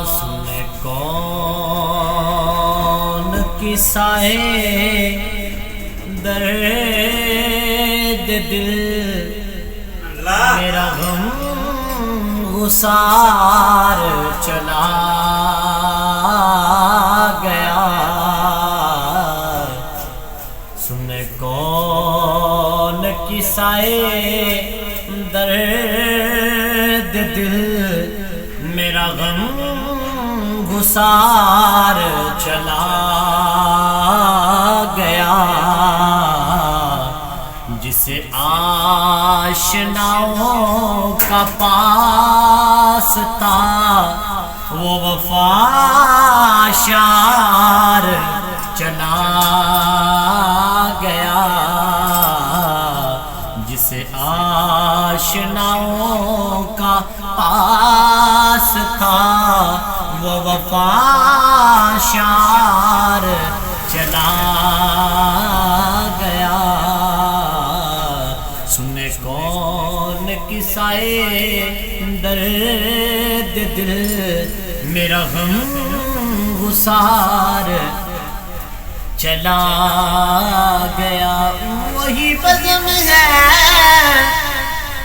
سنے کون کی سائے درد دل میرا غم غسار چلا گیا سنے کون کی سائے درد دل میرا غم غسار چلا گیا جسے آشناؤں کا پاس تھا وہ وفا شار چلا گیا جسے آشناؤں کا پاس تھا وہ وفا شار چلا گیا سنے کون کی سائے درد دل میرا غم غسار چلا گیا وہی بزم ہے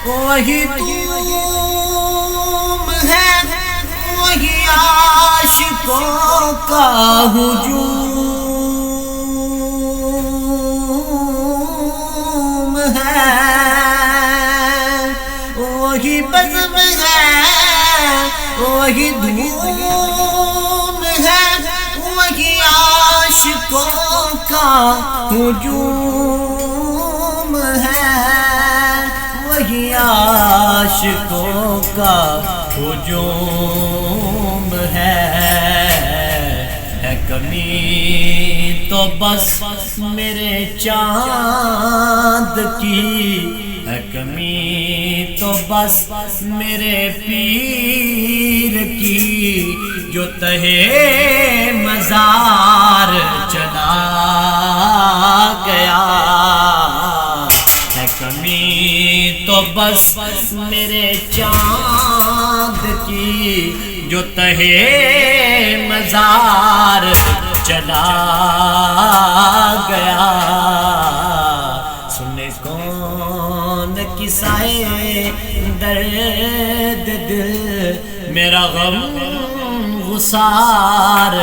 وہی تم ہے وہی عاشقوں کا ہجوم ہے وہی بزم ہے وہی دھوم ہے وہی عاشقوں کا ہجوم ہے وہی عاشقوں کا ہجوم ہے کمی تو بس میرے چاند کی ہے کمی تو بس میرے پیر کی جو تہے مزار چلا گیا ہے کمی تو بس میرے چاند کی جو تہے مزار چلا گیا سنے کون کی سائے درد دل میرا غم غسار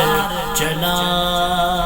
چلا